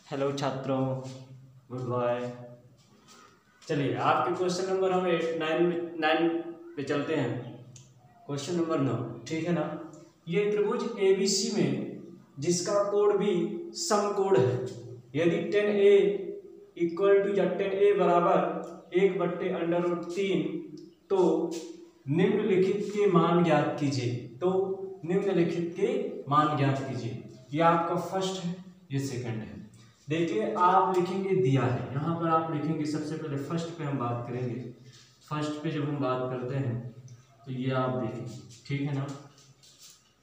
Hello छात्रों, good bye. चलिए आपके क्वेश्चन नंबर हम 9 पे चलते हैं। क्वेश्चन नंबर 9, ठीक है ना। ये त्रिभुज ABC में जिसका कोण भी समकोण है, यदि 10A इक्वल टू या 10A बराबर 1/√3 तो निम्नलिखित के मान ज्ञात कीजिए। तो निम्नलिखित के मान ज्ञात कीजिए। ये आपका फर्स्ट है, ये सेकंड है। देखिए आप लिखेंगे दिया है, यहाँ पर आप लिखेंगे सबसे पहले फर्स्ट पे हम बात करेंगे। फर्स्ट पे जब हम बात करते हैं तो ये आप देखेंगे, ठीक है ना।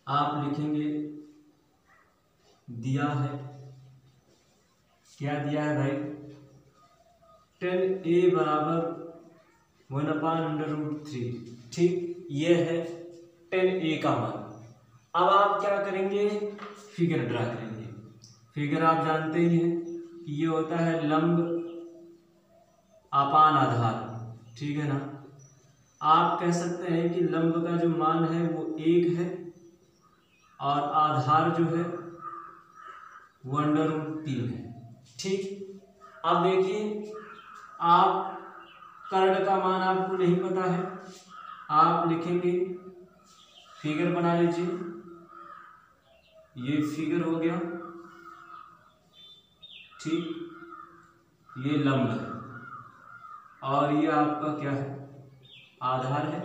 आप लिखेंगे दिया है, क्या दिया है भाई, 10A बराबर 1/√3, ठीक। ये है 10A का मान। अब आप क्या करेंगे, फिगर ड्रा करेंगे। फिगर आप जानते ही हैं कि ये होता है लंब अपान आधार, ठीक है ना। आप कह सकते हैं कि लंब का जो मान है वो 1 है और आधार जो है वो √3 है, ठीक। अब देखिए आप कर्ण का मान आपको नहीं पता है, आप लिखेंगे, फिगर बना लीजिए। ये फिगर हो गया, ठीक। ये लंब है और ये आपका क्या है, आधार है।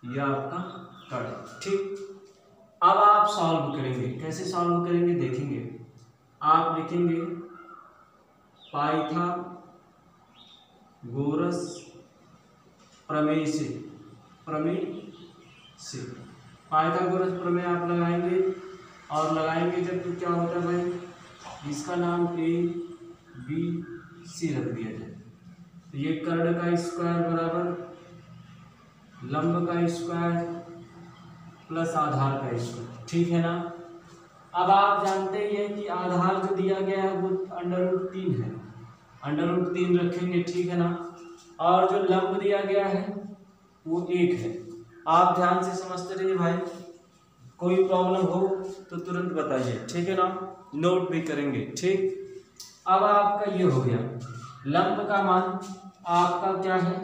ये आपका कर्ण, ठीक। अब आप सॉल्व करेंगे, कैसे सॉल्व करेंगे देखेंगे। आप लिखेंगे पाइथागोरस प्रमेय से, पाइथागोरस प्रमेय आप लगाएंगे और लगाएंगे जब तो क्या होता है भाई, इसका नाम ABC रख दिया जाए। तो ये कर्ण का स्क्वायर बराबर लंब का स्क्वायर प्लस आधार का स्क्वायर, ठीक है ना। अब आप जानते ही हैं कि आधार जो दिया गया है वो √3 है, √3 रखेंगे, ठीक है ना। और जो लंब दिया गया है वो 1 है। आप ध्यान से समझते रहिए भाई, कोई प्रॉब्लम हो तो तुरंत बताइए, ठीक है ना, नोट भी करेंगे, ठीक। अब आपका ये हो गया, लंब का मान आपका क्या है,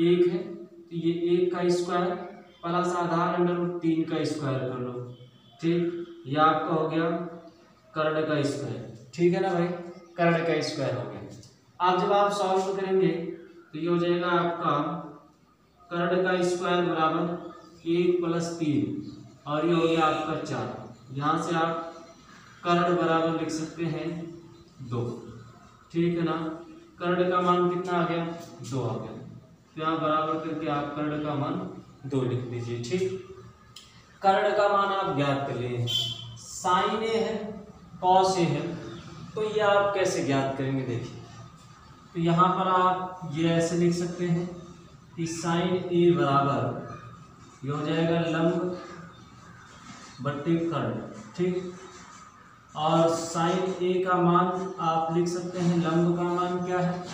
1 है। तो ये 1 का स्क्वायर प्लस आधार √3 का स्क्वायर कर लो, ठीक। ये आपका हो गया कर्ण का स्क्वायर, ठीक है ना भाई, कर्ण का स्क्वायर हो गया। अब जब आप सॉल्व करेंगे तो ये हो जाएगा आपका कर्ण का स्क्वायर बराबर 1 + 3 और ये हो गया आपका 4। यहाँ से आप कर्ण बराबर लिख सकते हैं 2, ठीक है ना। कर्ण का मान कितना आ गया, 2 आ गया। तो यहाँ बराबर करके आप कर्ण का मान 2 लिख दीजिए, ठीक। कर्ण का मान आप ज्ञात कर लिए। साइन ए है, कॉस ए है, तो ये आप कैसे ज्ञात करेंगे देखिए। तो यहाँ पर आप ये ऐसे लिख सकते हैं कि साइन ए बराबर ये हो जाएगा लंब बट्टे कर्ण, ठीक। और साइन ए का मान आप लिख सकते हैं, लंब का मान क्या है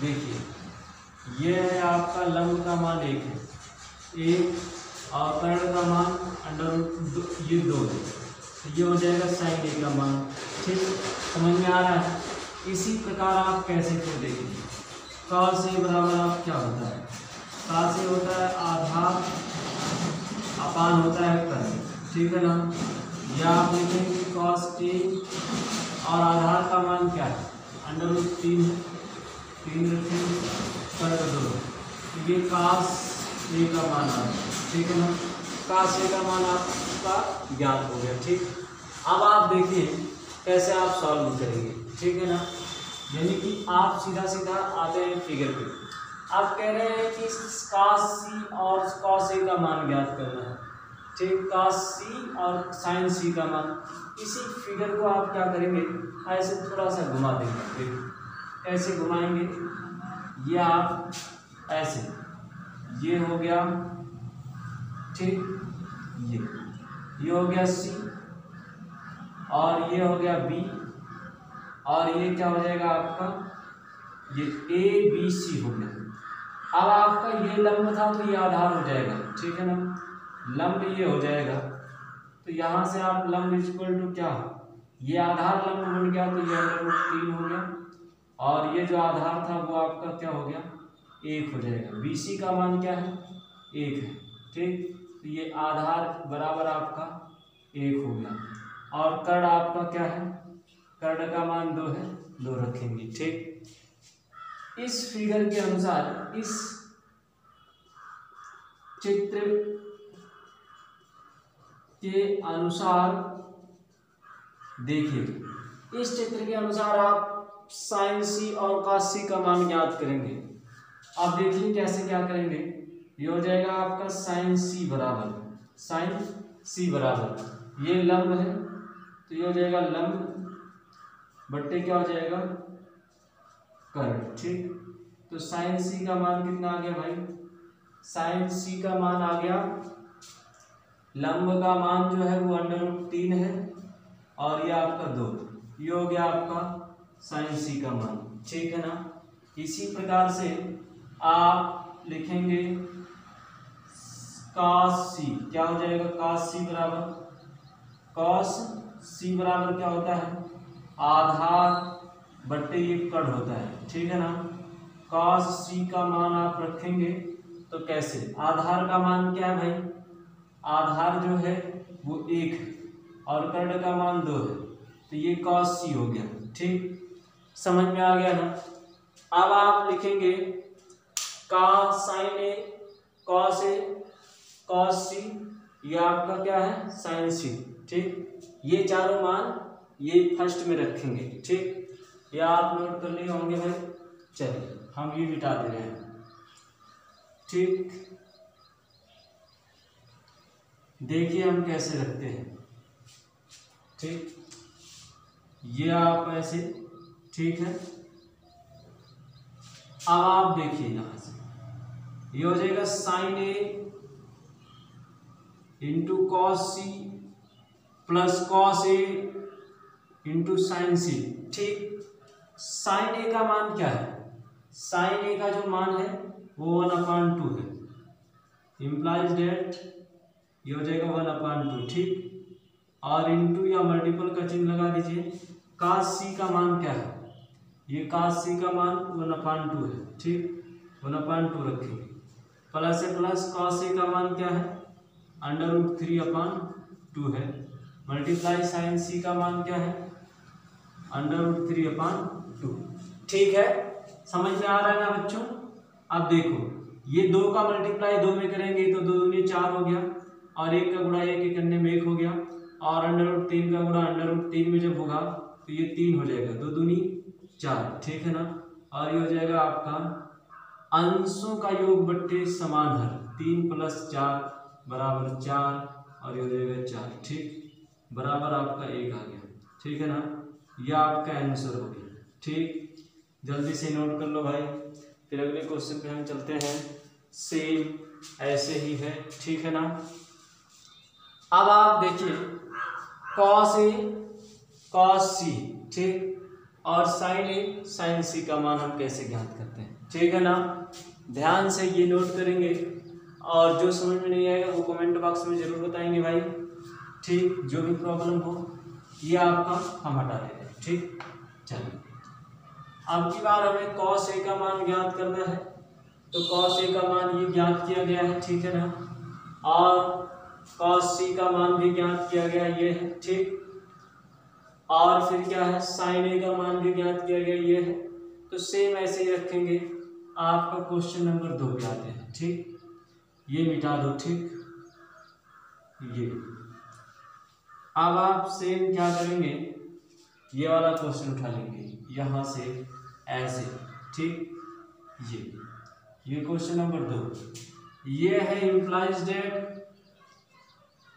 देखिए, ये है आपका लंब का मान 1 है, 1 और कर्ण का मान ये 2 है। तो ये हो जाएगा साइन ए का मान, ठीक। समझ में आ रहा है। इसी प्रकार आप कैसे फिर देखेंगे, कॉस ए बराबर आप क्या होता है, कॉस ए होता है आधार अपान होता है कर्ण, ठीक है ना। या आप लिखेंगे कॉस ए और आधार का मान क्या है, √3 है, 3 रखेंगे, कर्ण 2। तो ये कॉस ए का मान आ गया, ठीक है ना। कॉस ए का मान आपका ज्ञात हो गया, ठीक। अब आप देखिए कैसे आप सॉल्व करेंगे, ठीक है ना। यानी कि आप सीधा सीधा आते हैं फिगर पे। आप कह रहे हैं कि कॉस सी और कॉस ए का मान ज्ञात करना है, ठीक। कॉस सी और साइन सी का मान। इसी फिगर को आप क्या करेंगे, ऐसे थोड़ा सा घुमा देंगे, ऐसे घुमाएंगे, ये आप ऐसे, ये हो गया, ठीक। ये हो गया सी और ये हो गया बी और ये क्या हो जाएगा आपका, ये ABC हो गया। अब आपका ये लंब था तो ये आधार हो जाएगा, ठीक है ना। लंब ये हो जाएगा, तो यहाँ से आप लंब इक्वल टू क्या, ये आधार लंब बन गया तो ये √3 हो गया, और ये जो आधार था वो आपका क्या हो गया 1 हो जाएगा। BC का मान क्या है 1 है, ठीक। तो ये आधार बराबर आपका 1 हो गया, और कर्ण आपका क्या है, कर्ण का मान 2 है, 2 रखेंगे, ठीक। इस फिगर के अनुसार, इस चित्र के अनुसार देखिए, इस चित्र के अनुसार आप sin C और cos C का मान ज्ञात करेंगे। आप देखिए कैसे क्या करेंगे, ये हो जाएगा आपका sin C बराबर ये लंब है तो ये हो जाएगा लंब बट्टे क्या हो जाएगा कर्ण, ठीक। तो sin C का मान कितना आ गया भाई, sin C का मान आ गया, लंब का मान जो है वो √3 है, और ये आपका 2, ये हो गया आपका sin C का मान, ठीक है ना। इसी प्रकार से आप लिखेंगे cos C, क्या हो जाएगा cos C बराबर क्या होता है, आधार बट्टे ये कर्ण होता है, ठीक है ना। cos C का मान आप रखेंगे तो कैसे, आधार का मान क्या है भाई, आधार जो है वो 1 है और कर्ण का मान 2 है, तो ये cos C हो गया, ठीक। समझ में आ गया ना। अब आप लिखेंगे cos A cos C, ये आपका क्या है sin C, ठीक। ये चारों मान ये फर्स्ट में रखेंगे, ठीक। ये आप नोट कर लिए होंगे भाई। चलिए हम ये मिटा दे रहे हैं, ठीक। देखिए हम कैसे रखते हैं, ठीक। ये आप ऐसे, ठीक है। अब आप देखिए यहां से ये हो जाएगा sin A into cos C plus cos A into sin C, ठीक। sin A का मान क्या है, sin A का जो मान है वो 1/2 है, इम्प्लाइज डेट ये हो जाएगा 1/2, ठीक। और इंटू या मल्टीपल का चिन्ह लगा दीजिए। cos C का मान क्या है, ये cos C का मान 1/2 है, ठीक, 1/2 रखेंगे, प्लस से प्लस cos A का मान क्या है √3/2 है, मल्टीप्लाई sin C का मान क्या है √3/2, ठीक है। समझ में आ रहा है ना बच्चों। अब देखो ये 2 का मल्टीप्लाई 2 में करेंगे तो 2 दूनी 4 हो गया, और 1 का गुणा 1 के करने में 1 हो गया, और √3 का गुणा √3 में जब होगा तो ये 3 हो जाएगा, 2 दूनी 4, ठीक है ना। और ये हो जाएगा आपका अंशों का योग बट्टे समान हर, 3 + 4 बराबर 4, और ये हो जाएगा 4, ठीक, बराबर आपका 1 आ गया, ठीक है ना। यह आपका आंसर हो गया, ठीक। जल्दी से नोट कर लो भाई, फिर अगले क्वेश्चन पे हम चलते हैं। सेम ऐसे ही है, ठीक है ना। अब आप देखिए cos A cos C, ठीक, और sin A sin C का मान हम कैसे ज्ञात करते हैं, ठीक है ना। ध्यान से ये नोट करेंगे, और जो समझ में नहीं आएगा वो कमेंट बॉक्स में जरूर बताएंगे भाई, ठीक। जो भी प्रॉब्लम हो ये आपका हम हटा देते हैं, ठीक। चलिए अब की बार हमें cos A का मान ज्ञात करना है, तो cos A का मान ये ज्ञात किया गया है, ठीक है ना, और cos C का मान भी ज्ञात किया गया ये है, ठीक। और फिर क्या है sin A का मान भी ज्ञात किया गया ये है, तो सेम ऐसे ही रखेंगे। आपका क्वेश्चन नंबर 2 पे आते हैं, ठीक। ये मिटा दो, ठीक। ये अब आप सेम क्या करेंगे, ये वाला क्वेश्चन उठा लेंगे यहां से ऐसे, ठीक। ये क्वेश्चन नंबर 2, ये है implies date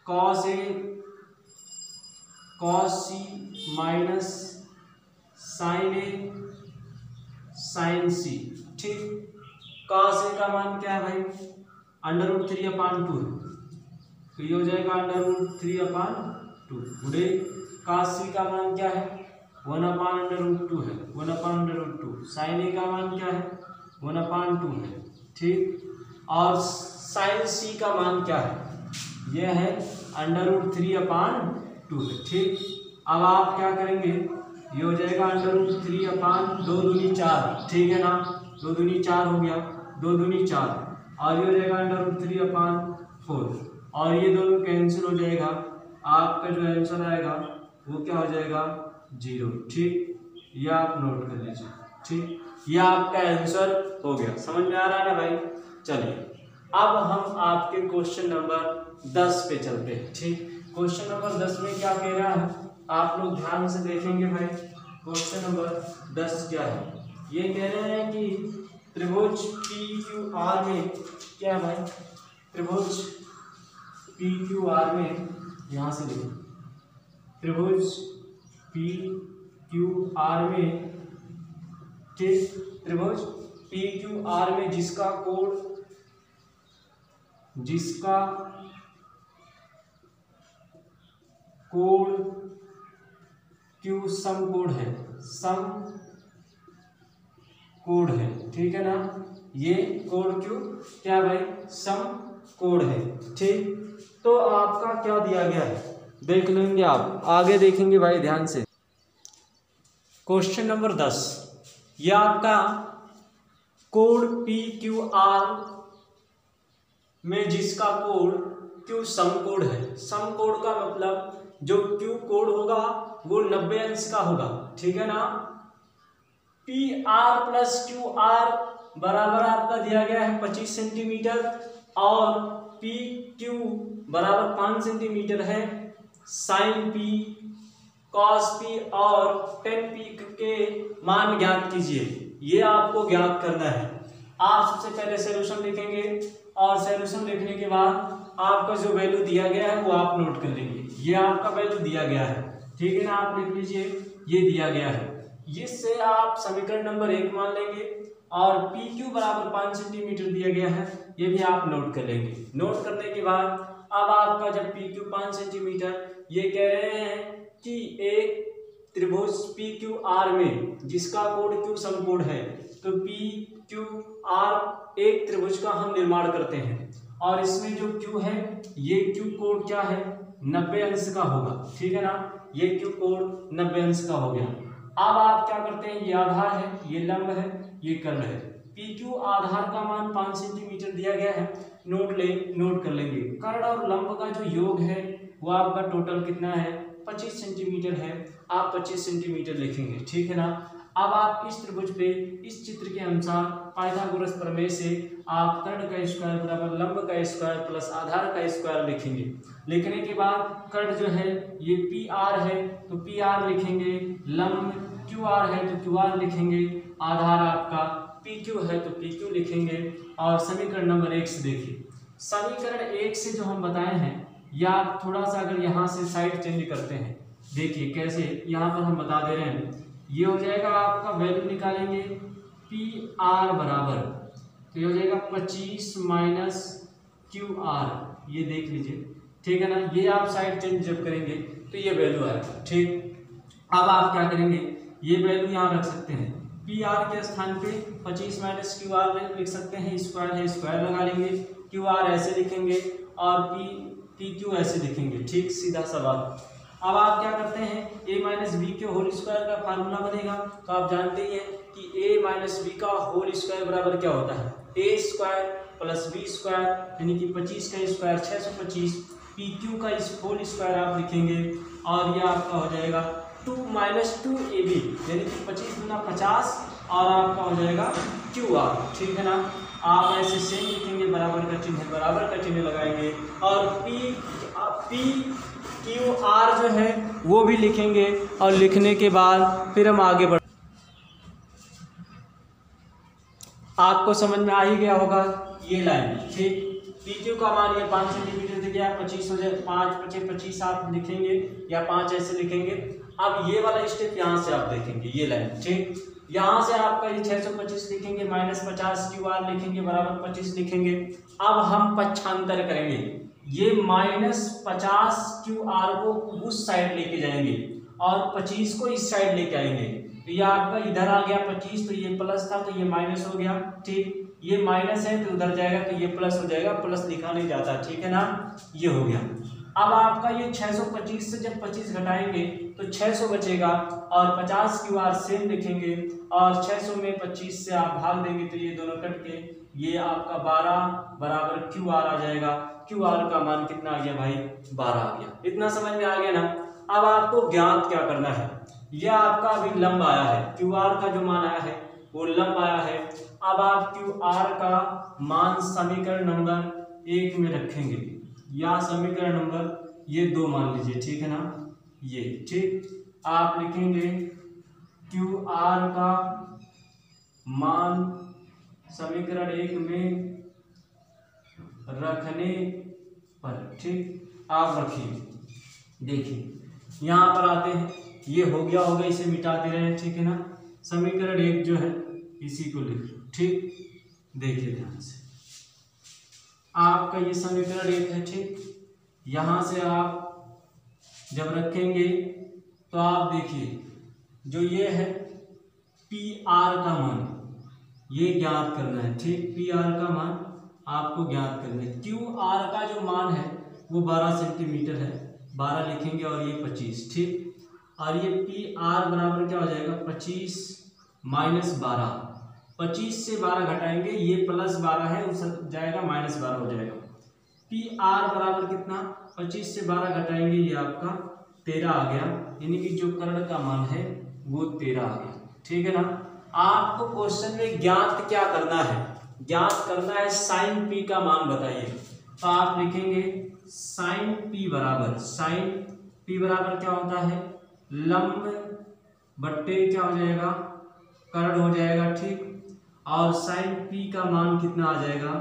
cos A cos C minus sin A sin C, ठीक। cos A का मान क्या है भाई √3/2 है, तो ये हो जाएगा √3/2 गुणे cos C का मान क्या है 1/√2 है, 1/√2, sin A का मान क्या है 1/2 है, ठीक। और sin C का मान क्या है, यह है √3/2 है, ठीक। अब आप क्या करेंगे, ये हो जाएगा √3 अपान 2 दूनी 4, ठीक है ना, 2 दूनी 4 हो गया, 2 दूनी 4, और ये हो जाएगा √3 अपान 4, और ये दोनों कैंसिल हो जाएगा, आपका जो आंसर आएगा वो क्या हो जाएगा 0, ठीक, ये आप नोट कर लीजिए, ठीक, ये आपका आंसर हो गया। समझ में आ रहा है ना भाई। चलिए अब हम आपके क्वेश्चन नंबर 10 पे चलते हैं, ठीक। क्वेश्चन नंबर 10 में क्या कह रहा है, आप लोग ध्यान से देखेंगे भाई। क्वेश्चन नंबर 10 क्या है, ये कह रहे हैं कि त्रिभुज PQR में क्या है भाई, त्रिभुज PQR में, यहाँ से देखो, त्रिभुज PQR में, ठीक, त्रिभुज PQR में जिसका कोण Q समकोण है, समकोण है, ठीक है ना, ये कोण Q क्या है भाई, समकोण है, ठीक। तो आपका क्या दिया गया है, देख लेंगे आप, आगे देखेंगे भाई ध्यान से। क्वेश्चन नंबर 10, यह आपका कोण PQR में जिसका कोण Q समकोण है, समकोण का मतलब जो Q कोण होगा वो 90 अंश का होगा, ठीक है ना। PR प्लस QR बराबर आपका दिया गया है 25 सेंटीमीटर, और PQ बराबर 5 सेंटीमीटर है। साइन P, कॉस P और टेन P के मान ज्ञात कीजिए, ये आपको ज्ञात करना है। आप सबसे पहले सॉल्यूशन लिखेंगे, और सॉल्यूशन लिखने के बाद आपका जो वैल्यू दिया गया है वो आप नोट कर लेंगे। ये आपका वैल्यू दिया गया है, ठीक है ना, आप लिख लीजिए, ये दिया गया है। इससे आप समीकरण नंबर 1 मान लेंगे, और PQ बराबर 5 सेंटीमीटर दिया गया है, ये भी आप नोट कर लेंगे। नोट करने के बाद अब आपका जब PQ 5 सेंटीमीटर, ये कह रहे हैं कि एक त्रिभुज PQR में जिसका कोण Q समकोण है, तो PQR एक त्रिभुज का हम निर्माण करते हैं, और इसमें जो Q है, ये Q कोण क्या है, 90 अंश का होगा, ठीक है ना, ये Q कोण 90 अंश का हो गया। अब आप क्या करते हैं, ये आधार है, ये लंब है, ये कर्ण है। PQ आधार का मान 5 सेंटीमीटर दिया गया है, नोट कर लेंगे। कर्ण और लंब का जो योग है वो आपका टोटल कितना है, 25 सेंटीमीटर है, आप 25 सेंटीमीटर लिखेंगे, ठीक है ना। अब आप इस त्रिभुज पे इस चित्र के अनुसार पाइथागोरस प्रमेय से आप कर्ण का स्क्वायर बराबर लंब का स्क्वायर प्लस आधार का स्क्वायर लिखेंगे। लिखने के बाद कर्ण जो है ये PR है तो PR लिखेंगे, लंब QR है तो QR लिखेंगे, आधार आपका PQ है तो PQ लिखेंगे। और समीकरण नंबर 1 से देखिए, समीकरण 1 से जो हम बताए हैं, या आप थोड़ा सा अगर यहाँ से साइड चेंज करते हैं, देखिए कैसे, यहाँ पर हम बता दे रहे हैं, ये हो जाएगा आपका वैल्यू निकालेंगे PR बराबर, तो ये हो जाएगा 25 माइनस QR, ये देख लीजिए, ठीक है ना। ये आप साइड चेंज जब करेंगे तो ये वैल्यू आएगा, ठीक। अब आप क्या करेंगे, ये वैल्यू यहाँ रख सकते हैं, PR के स्थान पे 25 माइनस QR लिख सकते हैं, स्क्वायर है स्क्वायर लगा लेंगे, QR ऐसे लिखेंगे और PQ ऐसे लिखेंगे, ठीक, सीधा सा बात। अब आप क्या करते हैं, a माइनस बी के होल स्क्वायर का फार्मूला बनेगा, तो आप जानते ही हैं कि a माइनस बी का होल स्क्वायर बराबर क्या होता है, a square plus b square, यानी कि 25 का स्क्वायर 625, PQ का होल स्क्वायर आप लिखेंगे, और ये आपका हो जाएगा 2 माइनस 2ab, यानी कि 25 गुना 50, और आपका हो जाएगा QR, ठीक है ना। आप ऐसे सेम लिखेंगे, बराबर का चिन्ह लगाएंगे, और PQR जो है वो भी लिखेंगे, और लिखने के बाद फिर हम आगे बढ़, आपको समझ में आ ही गया होगा ये लाइन, ठीक। PQ का मान ये 5 सेंटीमीटर दिया है, 25 हो जाए, 5 25 आप लिखेंगे, या 5 ऐसे लिखेंगे। अब ये वाला स्टेप यहाँ से आप देखेंगे, ये लाइन, ठीक, यहाँ से आपका ये 625 लिखेंगे, माइनस 50 QR लिखेंगे, बराबर 25 लिखेंगे। अब हम पक्षांतर करेंगे, ये माइनस 50 QR को उस साइड लेके जाएंगे, और 25 को इस साइड लेके आएंगे, तो ये आपका इधर आ गया 25, तो ये प्लस था तो ये माइनस हो गया, ठीक। ये माइनस है तो उधर जाएगा तो ये प्लस हो जाएगा, प्लस लिखा नहीं जाता, ठीक है ना, ये हो गया। अब आपका ये 625 से जब 25 घटाएंगे तो 600 बचेगा और 50 क्यू आर सेम लिखेंगे और 600 में 25 से आप भाग देंगे तो ये दोनों कट के ये आपका 12 बराबर क्यू आर आ जाएगा। क्यू आर का मान कितना आ गया भाई 12 आ गया। इतना समझ में आ गया ना। अब आपको ज्ञात क्या करना है, यह आपका अभी लंब आया है, क्यू आर का जो मान आया है वो लंब आया है। अब आप क्यू आर का मान समीकरण नंबर 1 में रखेंगे या समीकरण नंबर ये 2 मान लीजिए, ठीक है ना, ये ठीक। आप लिखेंगे क्यू आर का मान समीकरण 1 में रखने पर, ठीक, आप रखिए। देखिए यहाँ पर आते हैं, ये हो गया होगा, इसे मिटा दे रहे हैं, ठीक है ना। समीकरण 1 जो है इसी को लिख लो, ठीक। देखिए ध्यान से, आपका ये समीकरण 1 है, ठीक। यहाँ से आप जब रखेंगे तो आप देखिए जो ये है पी आर का मान ये ज्ञात करना है, ठीक। पी आर का मान आपको ज्ञात करना है। क्यू आर का जो मान है वो 12 सेंटीमीटर है, 12 लिखेंगे और ये 25, ठीक। और ये पी आर बराबर क्या हो जाएगा 25 माइनस 12, 25 से 12 घटाएंगे, ये प्लस 12 है उस जाएगा माइनस 12 हो जाएगा। पी आर बराबर कितना 25 से 12 घटाएंगे, ये आपका 13 आ गया, यानी कि जो कर्ण का मान है वो 13 आ गया, ठीक है ना। आपको क्वेश्चन में ज्ञात क्या करना है, ज्ञात करना है साइन पी का मान बताइए। तो आप लिखेंगे साइन पी बराबर क्या होता है लंब बट्टे क्या हो जाएगा कर्ण हो जाएगा, ठीक। और साइन पी का मान कितना आ जाएगा,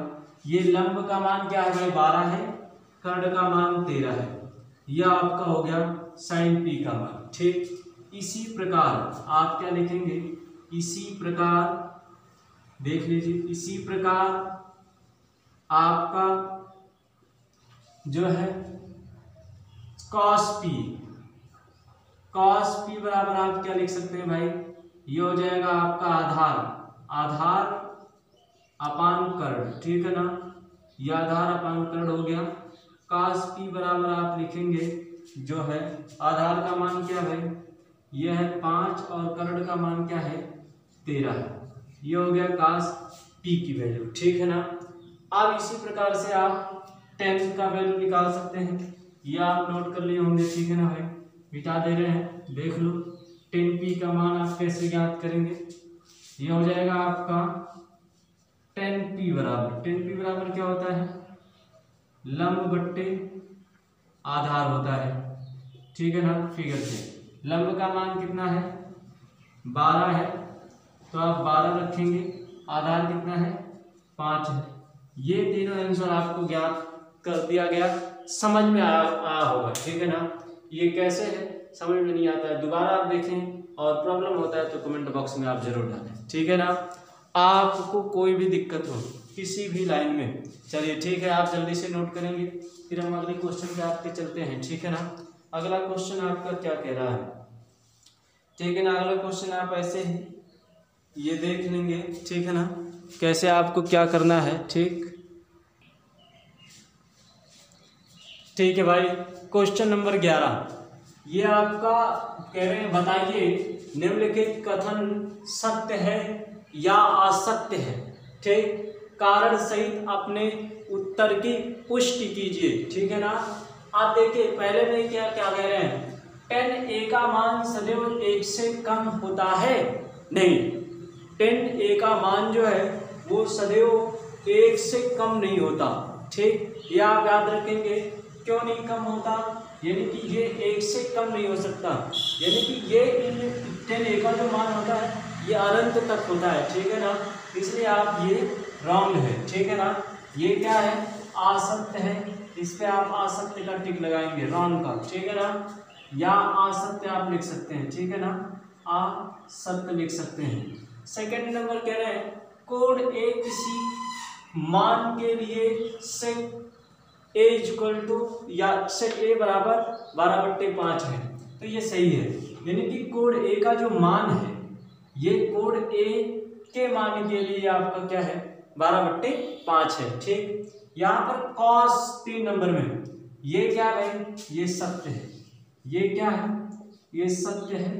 ये लंब का मान क्या है भाई 12 है, कर्ण का मान 13 है, यह आपका हो गया साइन पी का मान, ठीक। इसी प्रकार आप क्या लिखेंगे, इसी प्रकार देख लीजिए, इसी प्रकार आपका जो है कॉस पी बराबर आप क्या लिख सकते हैं भाई, ये हो जाएगा आपका आधार अपान कर्ण, ठीक है ना, यह आधार अपान कर्ण हो गया। कॉस पी बराबर आप लिखेंगे जो है आधार का मान क्या भाई ये है 5 और कर्ण का मान क्या है 13 है, ये हो गया कॉस पी की वैल्यू, ठीक है ना। अब इसी प्रकार से आप टेन का वैल्यू निकाल सकते हैं, ये आप नोट कर लिए होंगे, ठीक है ना भाई। मिटा दे रहे हैं, देख लो 10p का मान आप कैसे ज्ञात करेंगे, ये हो जाएगा आपका 10p बराबर क्या होता है लंब बट्टे आधार होता है, ठीक है ना। फिगर से लंब का मान कितना है 12 है, तो आप 12 रखेंगे, आधार कितना है 5 है। ये तीनों आंसर आपको ज्ञात कर दिया गया, समझ में आया होगा, ठीक है ना। ये कैसे है समझ में नहीं आता है, दोबारा आप देखें और प्रॉब्लम होता है तो कमेंट बॉक्स में आप जरूर डालें, ठीक है ना। आपको कोई भी दिक्कत हो किसी भी लाइन में, चलिए ठीक है, आप जल्दी से नोट करेंगे, फिर हम अगले क्वेश्चन पे आपके चलते हैं, ठीक है ना। अगला क्वेश्चन आपका क्या कह रहा है, ठीक है ना। अगला क्वेश्चन आप ऐसे ही ये देख लेंगे, ठीक है ना, कैसे आपको क्या करना है, ठीक है भाई। क्वेश्चन नंबर 11 ये आपका कह रहे हैं बताइए निम्नलिखित कथन सत्य है या असत्य है, ठीक। कारण सहित अपने उत्तर की पुष्टि कीजिए, ठीक है ना। आप देखिए पहले में क्या क्या कह रहे हैं, 10a का मान सदैव 1 से कम होता है, नहीं, 10a का मान जो है वो सदैव 1 से कम नहीं होता, ठीक। ये आप याद रखेंगे, क्यों नहीं कम होता, यानी कि ये 1 से कम नहीं हो सकता, यानी कि ये 10a का जो मान होता है ये अनंत तक होता है, ठीक है ना। इसलिए आप ये रॉन्ग है, ठीक है ना। ये क्या है असत्य है, इस पे आप असत्य का टिक लगाएंगे रॉन्ग का, ठीक है ना, या असत्य आप लिख सकते हैं, ठीक है ना, असत्य लिख सकते हैं। सेकंड नंबर कह रहे हैं कोड ए किसी मान के लिए सेट ए इक्वल टू या सेट ए बराबर 12/5 है, तो ये सही है, यानी कि कोड ए का जो मान है ये कोड ए के मान के लिए आपका क्या है 12/5 है, ठीक। यहाँ पर कॉस 3 नंबर में ये क्या है, ये सत्य है, ये क्या है ये सत्य है,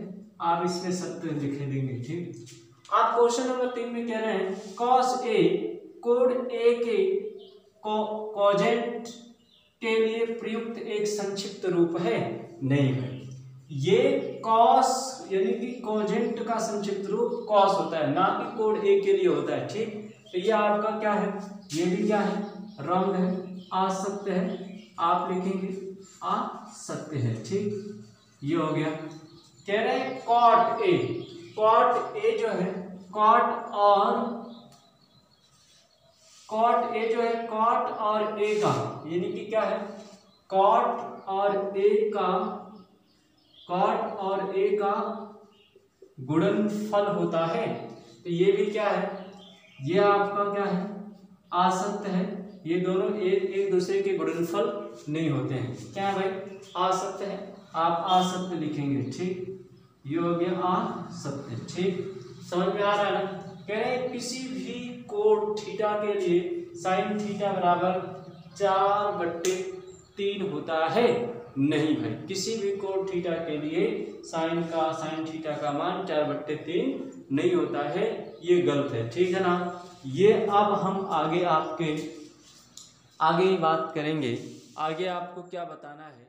आप इसमें सत्य लिख देंगे। ठीक, आप क्वेश्चन नंबर 3 में कह रहे हैं कॉस ए कोड ए के कोजेंट के लिए प्रयुक्त एक संक्षिप्त रूप है। नहीं है, ये कॉस यानी कि कोजेंट का संक्षिप्त रूप कॉस होता है, ना कि कोड ए के लिए होता है। ठीक, तो ये आपका क्या है, ये भी क्या है, रॉन्ग है, असत्य है, आप लिखेंगे असत्य है। ठीक, ये हो गया। कह रहे हैं कॉट ए जो है कॉट और ए का यानी कि क्या है, कॉट और ए का गुणनफल होता है। तो ये भी क्या है, ये आपका क्या है, असत्य है। ये दोनों एक दूसरे के गुणनफल नहीं होते हैं। क्या है भाई, असत्य है, आप असत्य लिखेंगे। ठीक, ये हो गया असत्य। ठीक, समझ में आ रहा है ना। कह रहे हैं किसी भी कोण थीटा के लिए साइन थीटा बराबर 4/3 होता है। नहीं भाई, किसी भी कोण थीटा के लिए साइन थीटा का मान 4/3 नहीं होता है, ये गलत है। ठीक है ना। ये अब हम आगे बात करेंगे, आगे आपको क्या बताना है।